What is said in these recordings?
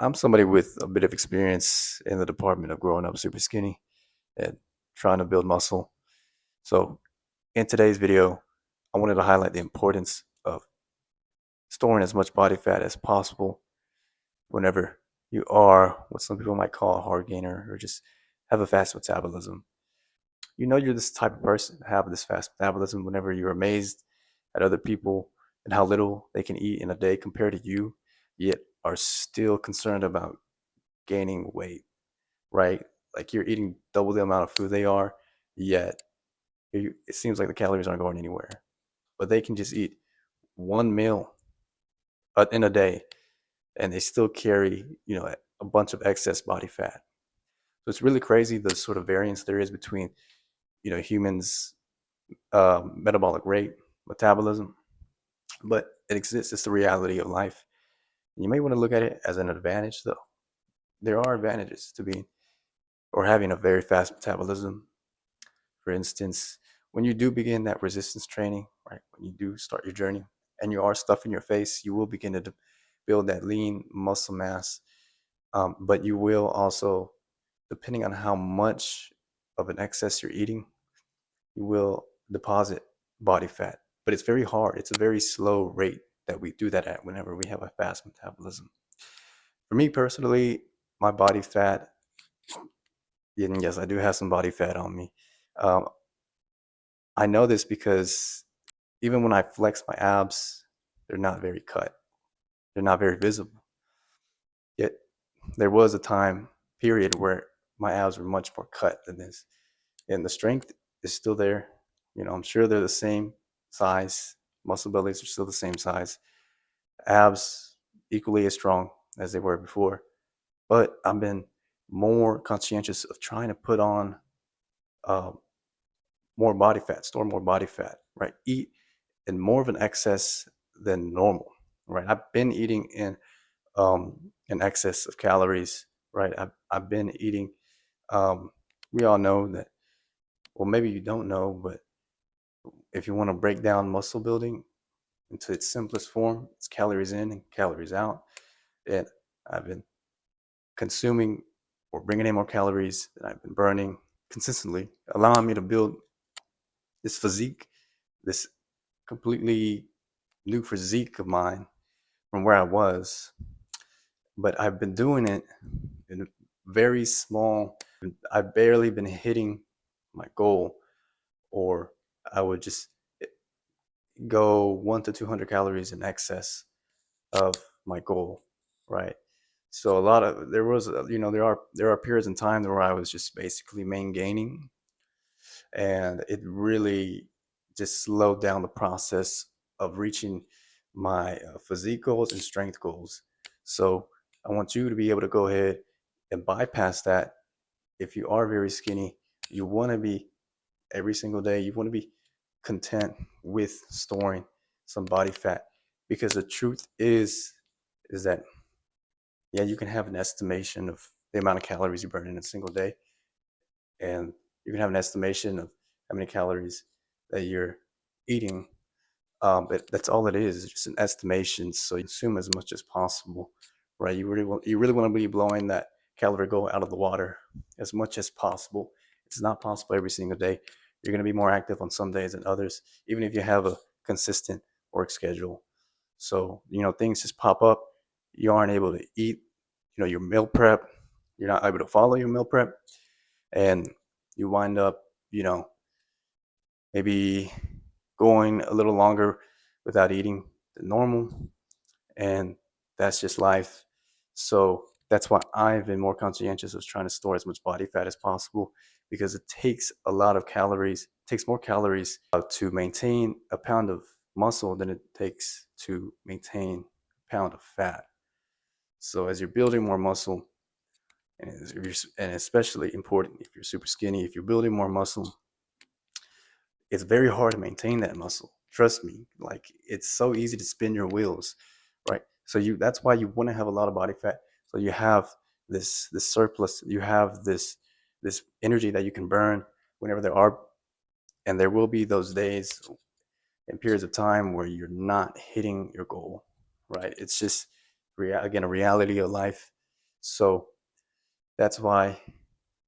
I'm somebody with a bit of experience in the department of growing up super skinny and trying to build muscle. So, in today's video, I wanted to highlight the importance of storing as much body fat as possible whenever you are what some people might call a hard gainer or just have a fast metabolism. You know, you're this type of person to have this fast metabolism whenever you're amazed at other people and how little they can eat in a day compared to you, yet are still concerned about gaining weight, right? Like you're eating double the amount of food they are, yet it seems like the calories aren't going anywhere. But they can just eat one meal in a day, and they still carry, a bunch of excess body fat. So it's really crazy the sort of variance there is between, humans' metabolic rate, metabolism, but it exists. It's the reality of life. And you may want to look at it as an advantage, though. There are advantages to being or having a very fast metabolism. For instance, when you do begin that resistance training, right, when you do start your journey and you are stuffing your face, you will begin to build that lean muscle mass. But you will also, depending on how much of an excess you're eating, you will deposit body fat. But it's very hard. It's a very slow rate that we do that at whenever we have a fast metabolism. For me personally, my body fat, and yes, I do have some body fat on me. Um, I know this because even when I flex my abs, they're not very cut. They're not very visible. Yet there was a time period where my abs were much more cut than this. And the strength is still there. I'm sure they're the same size. Muscle bellies are still the same size. Abs equally as strong as they were before. But I've been more conscientious of trying to put on um, more body fat, store more body fat, right? Eat in more of an excess than normal, right? I've been eating in excess of calories, right? I've been eating. Um, we all know that. Well, maybe you don't know, but if you want to break down muscle building into its simplest form, it's calories in and calories out. And I've been consuming or bringing in more calories than I've been burning consistently, allowing me to build this physique, this completely new physique of mine from where I was. But I've been doing it in very small. I've barely been hitting my goal, or I would just go 1 to 200 calories in excess of my goal, right? So a lot of there was, there are periods in time where I was just basically main gaining, and it really just slowed down the process of reaching my physique goals and strength goals. So I want you to be able to go ahead and bypass that. If you are very skinny, you want to be every single day, you want to be content with storing some body fat, because the truth is that, yeah, you can have an estimation of the amount of calories you burn in a single day, and you can have an estimation of how many calories that you're eating. But that's all it is. It's just an estimation. So you consume as much as possible, right? You really want to be blowing that calorie goal out of the water as much as possible. It's not possible every single day. You're going to be more active on some days than others, even if you have a consistent work schedule. So, things just pop up. You aren't able to eat, your meal prep. You're not able to follow your meal prep. And you wind up, you know, maybe going a little longer without eating than normal. And that's just life. So that's why I've been more conscientious of trying to store as much body fat as possible, because it takes a lot of calories, it takes more calories to maintain a pound of muscle than it takes to maintain a pound of fat. So as you're building more muscle, and especially important if you're super skinny, if you're building more muscle, it's very hard to maintain that muscle. Trust me, like it's so easy to spin your wheels, right? So that's why you want to have a lot of body fat. So you have this surplus, you have this energy that you can burn whenever there are, and there will be those days and periods of time where you're not hitting your goal, right? It's just again a reality of life. So that's why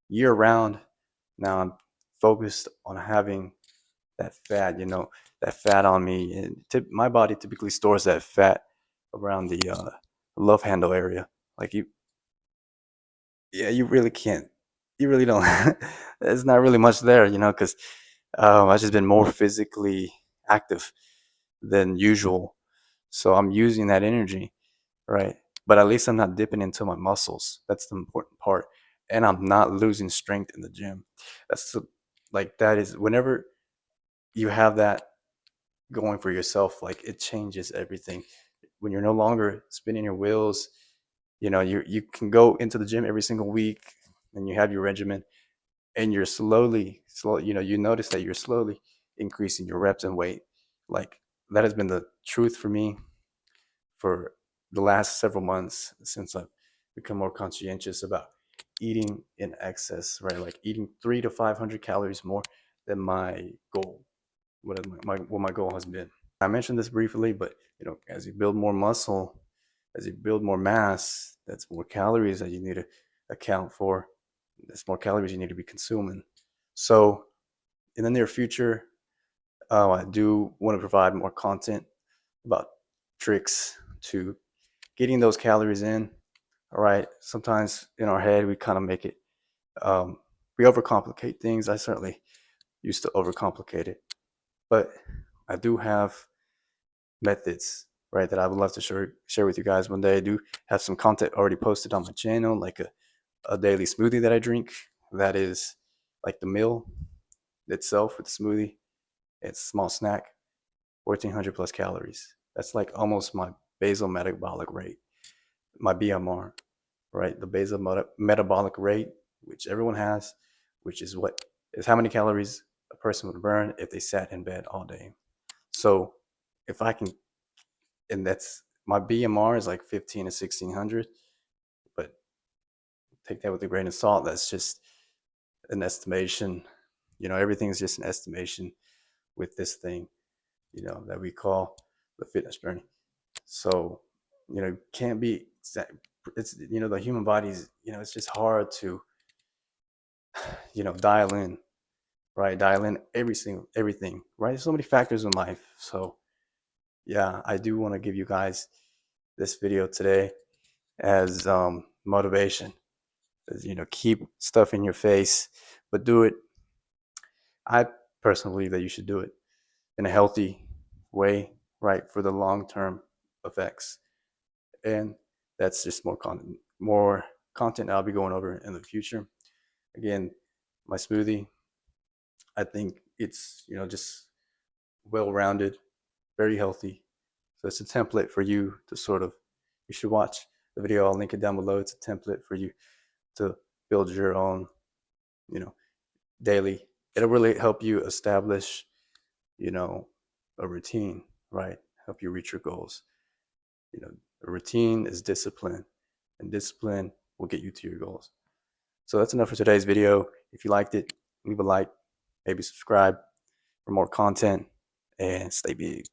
year round now I'm focused on having that fat, that fat on me. And my body typically stores that fat around the love handle area. Like yeah, you really can't, you really don't. There's not really much there, because I've just been more physically active than usual. So I'm using that energy, right? But at least I'm not dipping into my muscles. That's the important part. And I'm not losing strength in the gym. That's the, like, that is, whenever you have that going for yourself, like, it changes everything. When you're no longer spinning your wheels, you can go into the gym every single week and you have your regimen, and you're slow, you notice that you're slowly increasing your reps and weight. Like, that has been the truth for me for the last several months, since I've become more conscientious about eating in excess, right? Like eating 300 to 500 calories more than my goal, what my goal has been. I mentioned this briefly, but as you build more muscle, as you build more mass, that's more calories that you need to account for. That's more calories you need to be consuming. So in the near future, I do want to provide more content about tricks to getting those calories in. All right. Sometimes in our head, we kind of make it, we overcomplicate things. I certainly used to overcomplicate it, but I do have methods, right, that I would love to share with you guys one day. I do have some content already posted on my channel, like a daily smoothie that I drink. That is like the meal itself with the smoothie. It's a small snack, 1400 plus calories. That's like almost my basal metabolic rate, my BMR, right? The basal metabolic rate, which everyone has, which is how many calories a person would burn if they sat in bed all day. So if I can, and that's, my BMR is like 15 to 1600, but take that with a grain of salt. That's just an estimation. Everything's just an estimation with this thing, that we call the fitness journey. So, can't be, it's, the human body's, it's just hard to, dial in, right? Dial in everything, right? There's so many factors in life. So yeah, I do want to give you guys this video today as motivation. As, keep stuff in your face, but do it. I personally believe that you should do it in a healthy way, right? For the long-term effects. And that's just more content I'll be going over in the future. Again, my smoothie, I think it's, just well-rounded, very healthy. So it's a template for you to you should watch the video. I'll link it down below. It's a template for you to build your own, you know, daily. It'll really help you establish, you know, a routine, right? Help you reach your goals. A routine is discipline, and discipline will get you to your goals. So that's enough for today's video. If you liked it, leave a like, maybe subscribe for more content, and stay big.